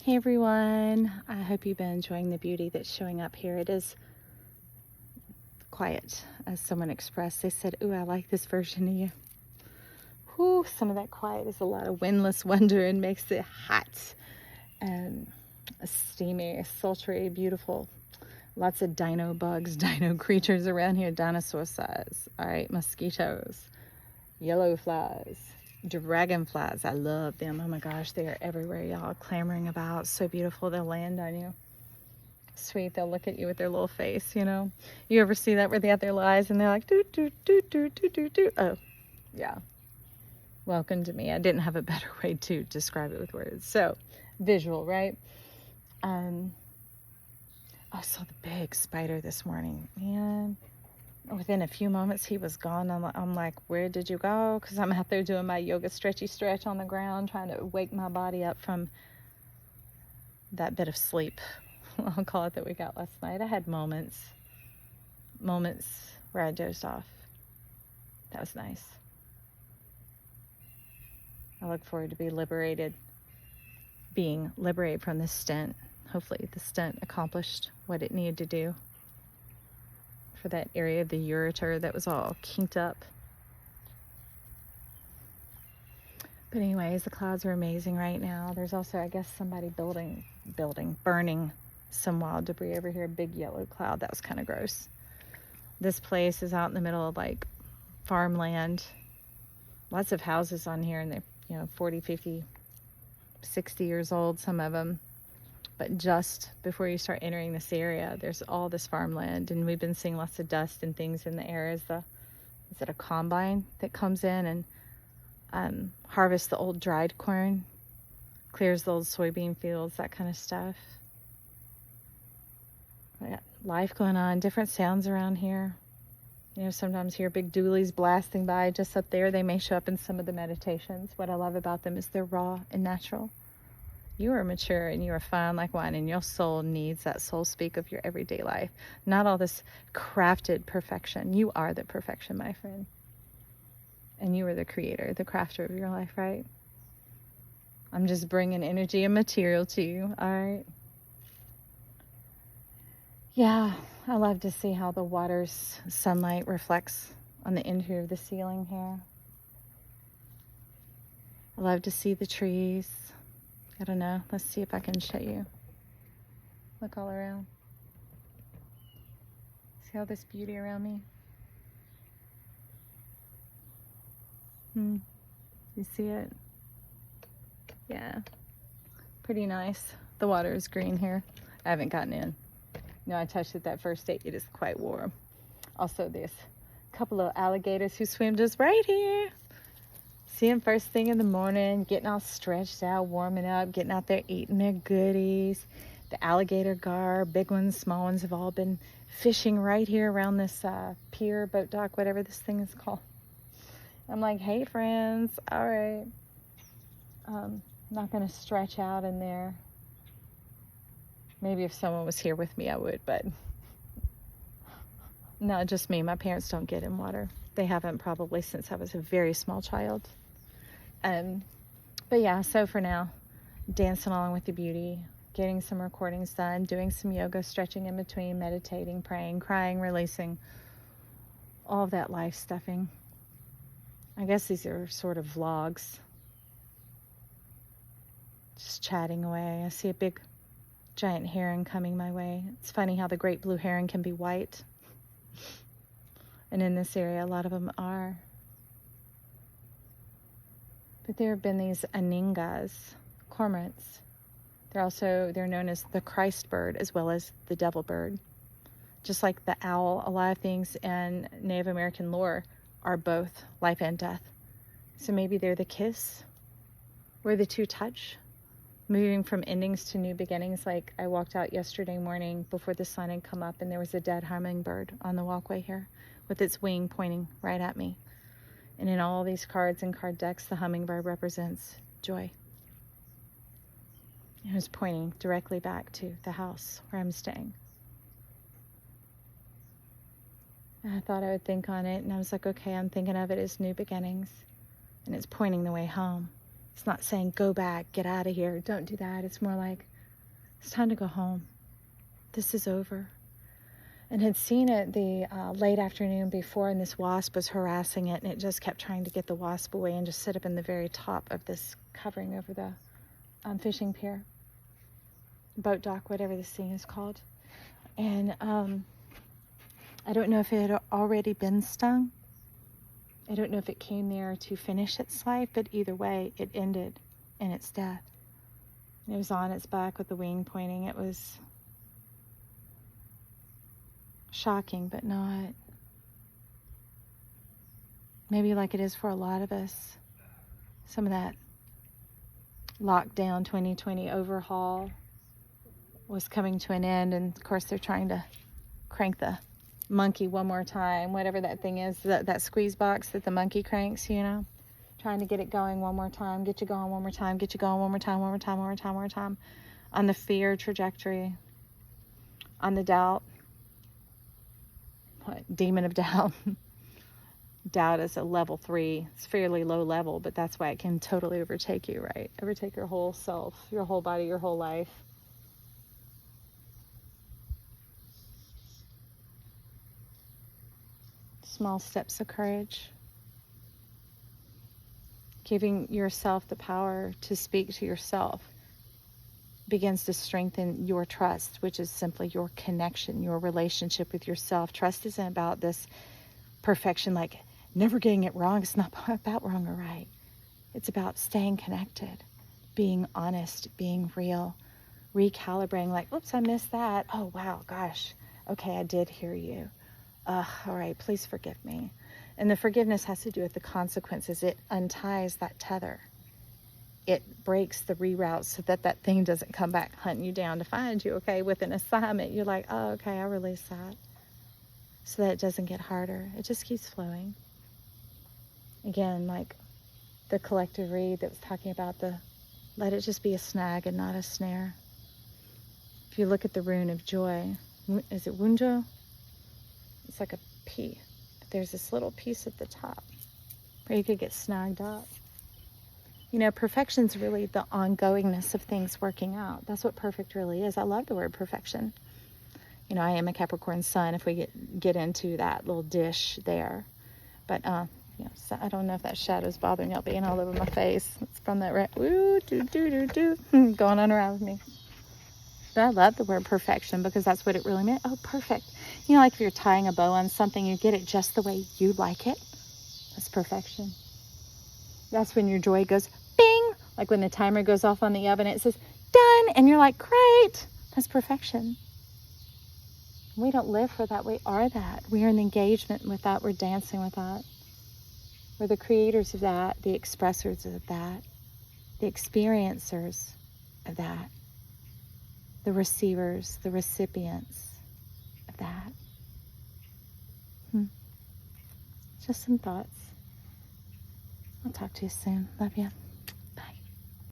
Hey everyone, I hope you've been enjoying the beauty that's showing up here. It is quiet, as someone expressed. They said, "Ooh, I like this version of you." Whew, some of that quiet is a lot of windless wonder and makes it hot and steamy, sultry, beautiful. Lots of dino bugs, dino creatures around here, dinosaur size. All right, mosquitoes, yellow flies, dragonflies. I love them. Oh my gosh, they are everywhere, y'all, clamoring about. So beautiful. They'll land on you. Sweet. They'll look at you with their little face, you know. You ever see that where they have their eyes and they're like, doo, doo, doo, doo, doo, doo, doo. Oh, yeah. Welcome to me. I didn't have a better way to describe it with words. So, visual, right? I saw the big spider this morning. Man, within a few moments, he was gone. I'm like, where did you go? Because I'm out there doing my yoga stretchy stretch on the ground, trying to wake my body up from that bit of sleep. I'll call it that we got last night. I had moments where I dozed off. That was nice. I look forward to being liberated from this stint. Hopefully the stint accomplished what it needed to do for that area of the ureter that was all kinked up. But anyways, the clouds are amazing right now. There's also, I guess, somebody burning some wild debris over here. A big yellow cloud. That was kind of gross. This place is out in the middle of like farmland. Lots of houses on here, and they're 40, 50, 60 years old, some of them. But just before you start entering this area, there's all this farmland, and we've been seeing lots of dust and things in the air. Is it a combine that comes in and harvests the old dried corn, clears the old soybean fields, that kind of stuff. We got life going on, different sounds around here. Sometimes hear big dualies blasting by just up there. They may show up in some of the meditations. What I love about them is they're raw and natural. You are mature and you are fine like wine, and your soul needs that soul speak of your everyday life. Not all this crafted perfection. You are the perfection, my friend. And you are the creator, the crafter of your life, right? I'm just bringing energy and material to you, all right? Yeah, I love to see how the water's sunlight reflects on the interior of the ceiling here. I love to see the trees. I don't know. Let's see if I can show you. Look all around. See all this beauty around me? You see it? Yeah. Pretty nice. The water is green here. I haven't gotten in. I touched it that first day. It is quite warm. Also, there's a couple of alligators who swim just right here. See them first thing in the morning, getting all stretched out, warming up, getting out there eating their goodies. The alligator gar, big ones, small ones, have all been fishing right here around this pier, boat dock, whatever this thing is called. I'm like, hey, friends, all right. Not going to stretch out in there. Maybe if someone was here with me, I would, but no, just me. My parents don't get in water. They haven't probably since I was a very small child. But yeah, so for now, dancing along with the beauty, getting some recordings done, doing some yoga, stretching in between, meditating, praying, crying, releasing, all of that life stuffing. I guess these are sort of vlogs. Just chatting away. I see a big giant heron coming my way. It's funny how the great blue heron can be white. And in this area, a lot of them are. But there have been these aningas, cormorants. They're known as the Christ bird as well as the devil bird. Just like the owl, a lot of things in Native American lore are both life and death. So maybe they're the kiss, where the two touch, moving from endings to new beginnings. Like I walked out yesterday morning before the sun had come up, and there was a dead hummingbird on the walkway here with its wing pointing right at me. And in all these cards and card decks, the hummingbird represents joy. It was pointing directly back to the house where I'm staying. And I thought I would think on it, and I was like, okay, I'm thinking of it as new beginnings, and it's pointing the way home. It's not saying, go back, get out of here, don't do that. It's more like, It's time to go home. This is over. And had seen it the late afternoon before, and this wasp was harassing it, and it just kept trying to get the wasp away and just sit up in the very top of this covering over the fishing pier, boat dock, whatever this thing is called. And I don't know if it had already been stung. I don't know if it came there to finish its life, but either way, it ended in its death. It was on its back with the wing pointing. It was shocking, but not. Maybe like it is for a lot of us. Some of that lockdown 2020 overhaul was coming to an end, and of course they're trying to crank the monkey one more time, whatever that thing is, that squeeze box that the monkey cranks, you know, trying to get it going one more time, get you going one more time, get you going one more time, one more time, one more time, one more time, on the fear trajectory, on the doubt. What? Demon of doubt. Doubt is a level 3. It's fairly low level, but that's why it can totally overtake you, right? Overtake your whole self, your whole body, your whole life. Small steps of courage. Giving yourself the power to speak to yourself begins to strengthen your trust, which is simply your connection, your relationship with yourself. Trust isn't about this perfection, like never getting it wrong. It's not about wrong or right. It's about staying connected, being honest, being real, recalibrating, like, oops, I missed that. Oh, wow, gosh. Okay, I did hear you. All right, please forgive me. And the forgiveness has to do with the consequences. It unties that tether. It breaks the reroutes so that that thing doesn't come back hunting you down to find you, okay? With an assignment, you're like, oh, okay, I'll release that. So that it doesn't get harder. It just keeps flowing. Again, like the collective read that was talking about let it just be a snag and not a snare. If you look at the rune of joy, is it Wunjo? It's like a P. But there's this little piece at the top where you could get snagged up. You know, perfection's really the ongoingness of things working out. That's what perfect really is. I love the word perfection. You know, I am a Capricorn sun if we get into that little dish there. But, you know, so I don't know if that shadow's bothering you being all over my face. It's from that going on around with me. But I love the word perfection because that's what it really meant. Oh, perfect. You know, like if you're tying a bow on something, you get it just the way you like it. That's perfection. That's when your joy goes bing, like when the timer goes off on the oven, it says done, and you're like, great. That's perfection. We don't live for that. We are that. We are in engagement with that. We're dancing with that. We're the creators of that, the expressors of that, the experiencers of that, the receivers, the recipients of that. Just some thoughts. I'll talk to you soon. Love you.